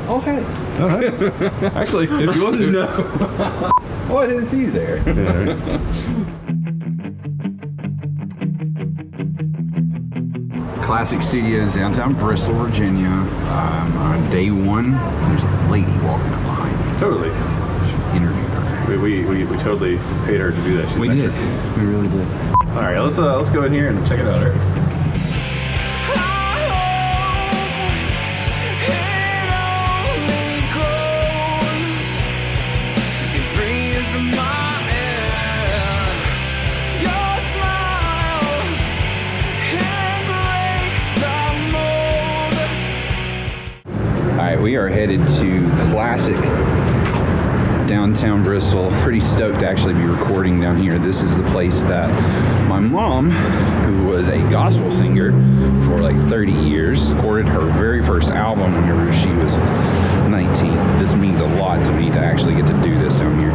Oh, hey. All right. Actually, if you want to. No. Oh, I didn't see you there. Yeah. Classic Studios, downtown Bristol, Virginia. On day one, there's a lady walking up behind me. Totally. Interview her. We totally paid her to do that. We did. We really did. All right, let's go in here and check it out. All right. We are headed to classic downtown Bristol. Pretty stoked to actually be recording down here. This is the place that my mom, who was a gospel singer for like 30 years, recorded her very first album whenever she was 19. This means a lot to me to actually get to do this down here.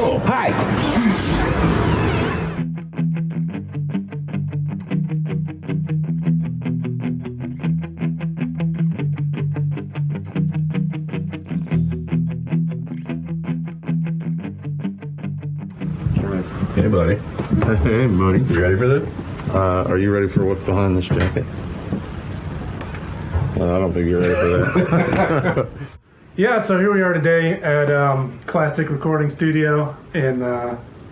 Oh, hi. Hey, buddy. Hey, buddy. You ready for this? Are you ready for what's behind this jacket? I don't think you're ready for that. Yeah, so here we are today at Classic Recording Studio in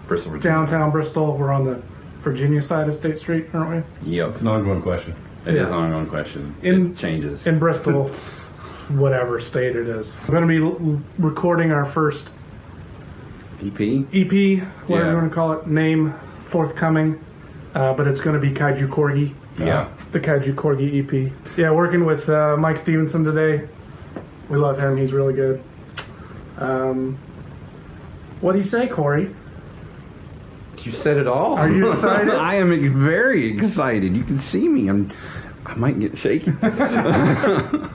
Bristol, Virginia. downtown Bristol. We're on the Virginia side of State Street, aren't we? Yep. It's an ongoing question. It is Yeah. an ongoing question. In- It changes. In Bristol, whatever state it is. We're going to be recording our first EP? EP, whatever Yeah. you want to call it, name forthcoming, but it's going to be Kaiju Corgi. Yeah. The Kaiju Corgi EP. Yeah, working with Mike Stevenson today. We love him. He's really good. What do you say, Corey? You said it all. Are you excited? I am very excited. You can see me. I might get shaky. Now,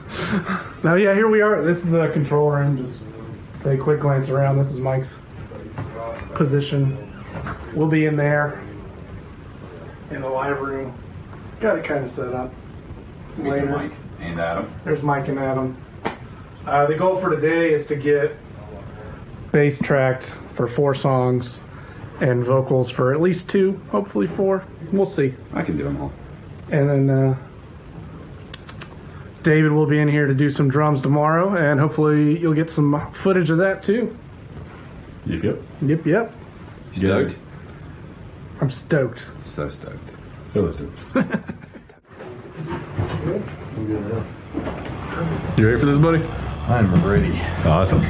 yeah, here we are. This is the control room. Just take a quick glance around. This is Mike's position. We'll be in there in the live room. Got it kind of set up. Later. Mike and Adam. There's Mike and Adam. The goal for today is to get bass tracked for 4 songs and vocals for at least 2, hopefully 4. We'll see. I can do them all. And then David will be in here to do some drums tomorrow, and hopefully you'll get some footage of that too. Yep. Yep. Stoked? I'm stoked. So stoked. Totally stoked. You ready for this, buddy? I'm ready. Awesome.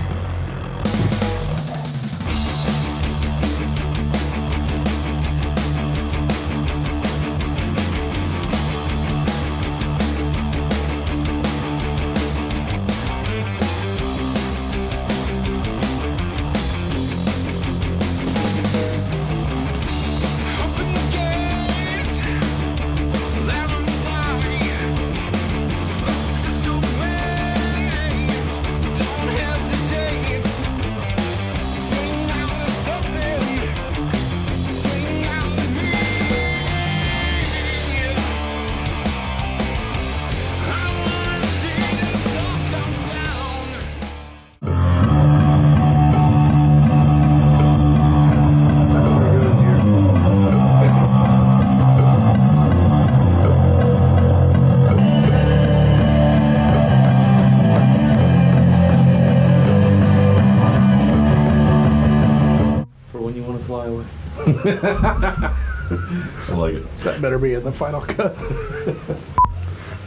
I like it. That better be in the final cut.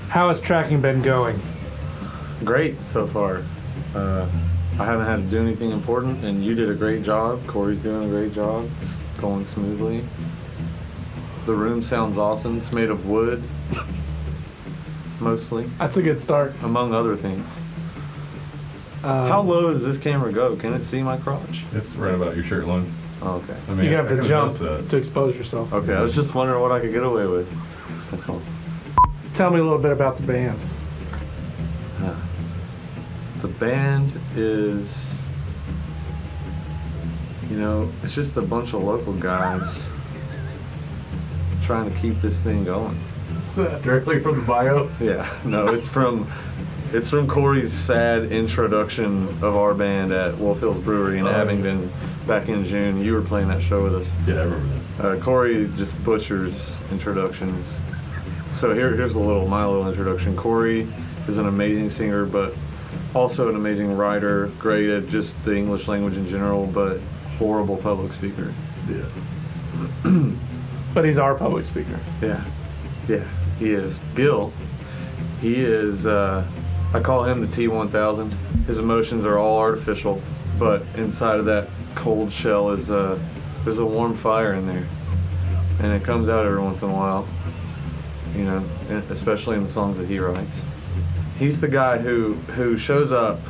How has tracking been going? Great so far. I haven't had to do anything important, and you did a great job. Corey's doing a great job. It's going smoothly. The room sounds awesome. It's made of wood, mostly, That's a good start. among other things. How low does this camera go? Can it see my crotch? It's right about your shirt line. Oh, okay. I mean, You have I to can jump adjust that. to expose yourself. Okay, I was just wondering what I could get away with. That's all. Tell me a little bit about the band. The band is, it's just a bunch of local guys trying to keep this thing going. Directly from the bio. Yeah, no, it's from Corey's sad introduction of our band at Wolf Hills Brewery in Abingdon back in June. You were playing that show with us. Yeah, I remember that. Corey just butchers introductions. So here's my little introduction. Corey is an amazing singer, but also an amazing writer, great at just the English language in general, but horrible public speaker. Yeah. But he's our public speaker. Yeah, he is. Gil, he is, I call him the T-1000. His emotions are all artificial, but inside of that cold shell is, there's a warm fire in there. And it comes out every once in a while, you know, especially in the songs that he writes. He's the guy who shows up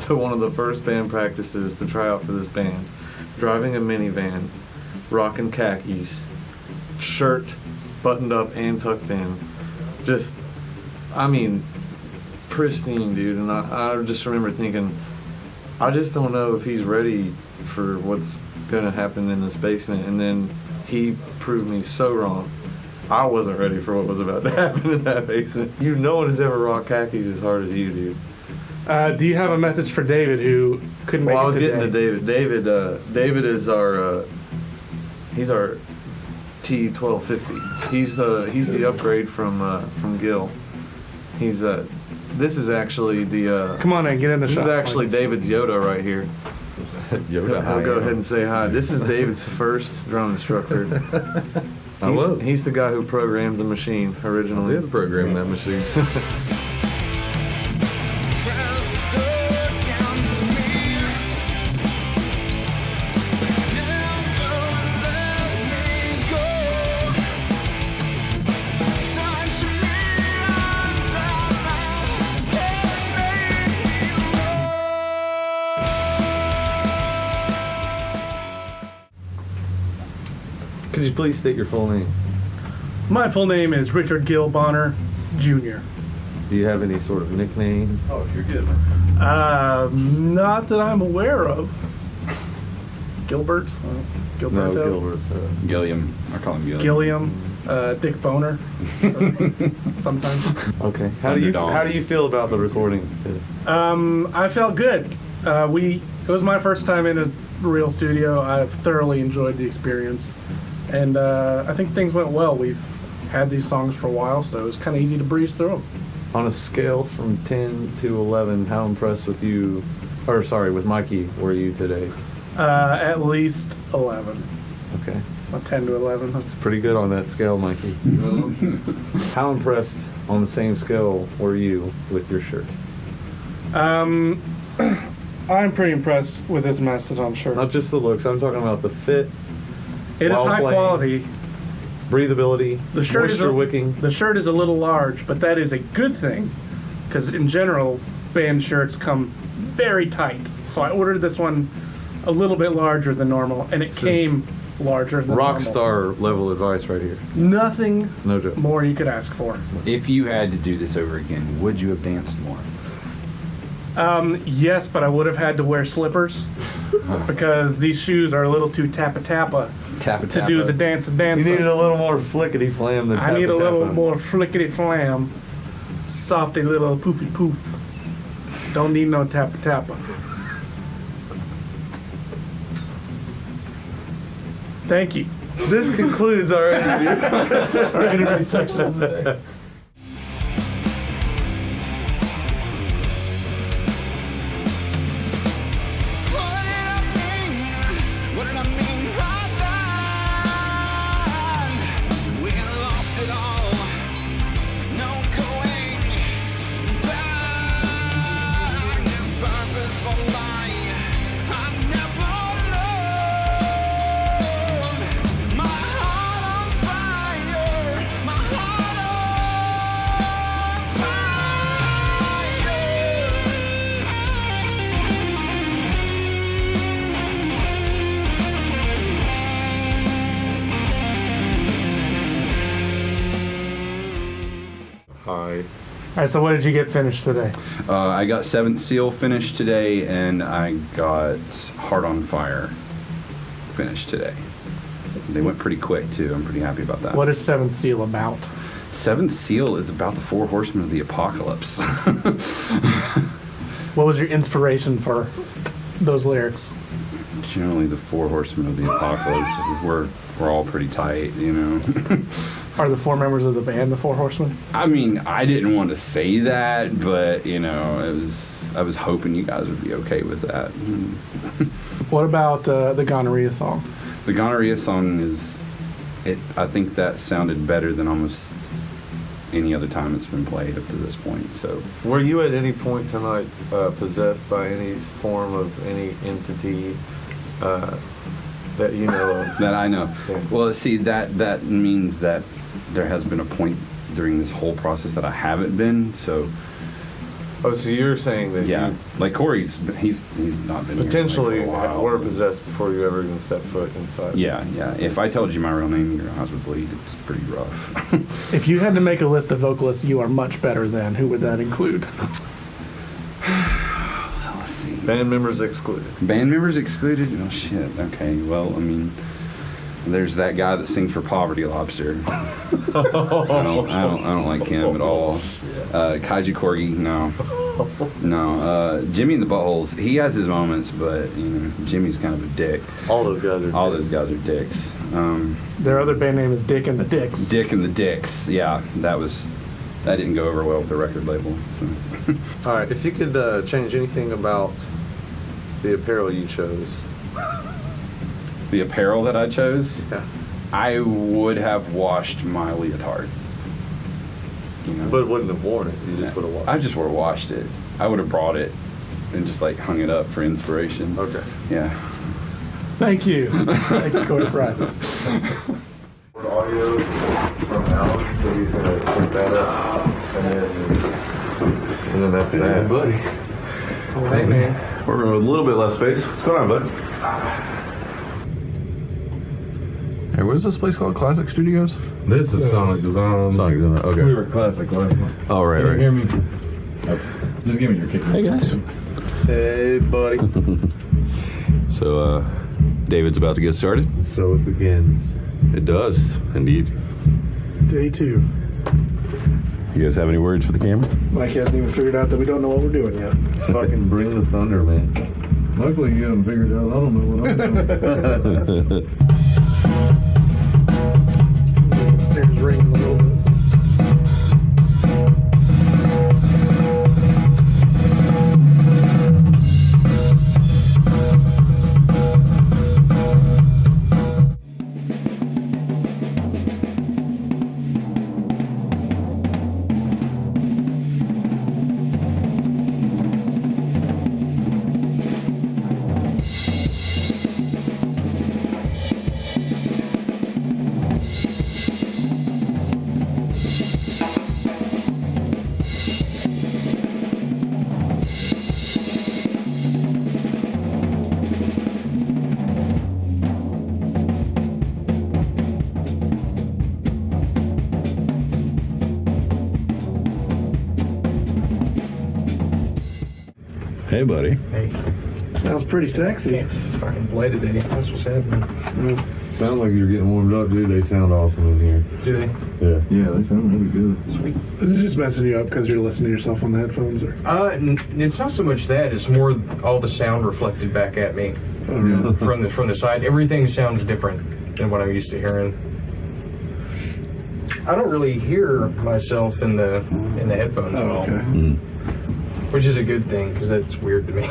to one of the first band practices to try out for this band, driving a minivan, rocking khakis, shirt buttoned up and tucked in. Just, I mean, pristine, dude. And I just remember thinking, I just don't know if he's ready for what's going to happen in this basement. And then he proved me so wrong. I wasn't ready for what was about to happen in that basement. No one has ever rocked khakis as hard as you do. Do you have a message for David who couldn't make Well, I it was today? getting to David. David is our he's our T-1250. He's the upgrade from Gil. He's this is actually the Come on in, get in the this shot. is actually David's Yoda right here. Yoda. I'll go ahead and say hi. This is David's first drum instructor. Hello. He's the guy who programmed the machine originally. I did program that machine. Could you please state your full name? My full name is Richard Gil Bonner, Jr. Do you have any sort of nickname? Oh, you're good, man. Not that I'm aware of. Gilbert? Gilberto? No, Gilbert. Gilliam. I call him Gilliam. Gilliam? Dick Boner? Sometimes. Okay. How do you feel about the recording? I felt good. It was my first time in a real studio. I've thoroughly enjoyed the experience. And I think things went well. We've had these songs for a while, so it was kind of easy to breeze through them. On a scale from 10 to 11, how impressed with Mikey were you today? At least 11. Okay. A 10 to 11. That's Pretty good on that scale, Mikey. How impressed on the same scale were you with your shirt? I'm pretty impressed with this Mastodon shirt. Not just the looks, I'm talking about the fit, It is while high playing. quality. breathability, The shirt is moisture wicking. The shirt is a little large, but that is a good thing, because in general, band shirts come very tight. So I ordered this one a little bit larger than normal, and it came larger than Rock normal. star level advice right here. Nothing No joke. more you could ask for. If you had to do this over again, would you have danced more? Yes, but I would have had to wear slippers because these shoes are a little too tappa Tap to do the dance. You needed a little more flickety flam than I need a tappa little tappa. more flickety flam, softy little poofy poof. Don't need no tappa. Thank you. This concludes our interview. Our interview section of the day. What did I mean by that? We lost it all. No going back. This purposeful lie I never known. My heart on fire. My heart Hi. All right, so what did you get finished today? I got Seventh Seal finished today, and I got Heart on Fire finished today. they went pretty quick too. I'm pretty happy about that. What is Seventh Seal about? Seventh Seal is about the 4 horsemen of the apocalypse. What was your inspiration for those lyrics? Generally, the 4 horsemen of the apocalypse. We're all pretty tight, you know. Are the 4 members of the band the 4 Horsemen? I mean, I didn't want to say that, but you know, I was hoping you guys would be okay with that. What about the Gonorrhea song? The Gonorrhea song I think that sounded better than almost any other time it's been played up to this point. So, Were you at any point tonight possessed by any form of any entity that you know of? that I know. Yeah. Well, see, that means that there has been a point during this whole process that I haven't been. So, Oh, so you're saying that yeah, you like Corey's not been potentially here, like, for a while. were possessed before you ever even stepped foot inside? Yeah. If I told you my real name, your eyes would bleed. It's pretty rough. If you had to make a list of vocalists you are much better than, who would that include? Let's see. Band members excluded. Band members excluded? Oh shit. Okay. Well, I mean, there's that guy that sings for Poverty Lobster. I don't like him at all. Kaiju Corgi, no. Jimmy and the Buttholes, he has his moments, but you know, Jimmy's kind of a dick. All those guys are All dicks. those guys are dicks. Their other band name is Dick and the Dicks. Dick and the Dicks. Yeah, that didn't go over well with the record label. So. All right, if you could change anything about the apparel you chose. The apparel that I chose, Yeah. I would have washed my leotard. You know? But wouldn't have worn it. You just would have watched. I just would have washed it. I would have brought it and just like hung it up for inspiration. Okay. Yeah. Thank you. Thank you, Cody Price. Audio from Alan, so he's gonna put that up, and then that's that. buddy. Hey man. We're in a little bit less space. What's going on, bud? Hey, what is this place called? Classic Studios? This is Sonic Design. Sonic Design, okay. We were classic last one. Oh, right, Can you right. hear me? Oh, just give me your kick. Hey, guys. Hey buddy. So, David's about to get started? So it begins. It does, indeed. Day 2. You guys have any words for the camera? Mike hasn't even figured out that we don't know what we're doing yet. Fucking bring the thunder, man. Luckily you haven't figured out. I don't know what I'm doing. Stairs ringing a little bit. Hey, buddy. Hey, Sounds pretty sexy. can't fucking play today. That's what's happening. Sounds like you're getting warmed up, dude. They sound awesome in here. Do they? Yeah. Yeah, they sound really good. Is it just messing you up because you're listening to yourself on the headphones? Or? It's not so much that. It's more all the sound reflected back at me from the side. Everything sounds different than what I'm used to hearing. I don't really hear myself in the headphones at all, Okay. which is a good thing because that's weird to me.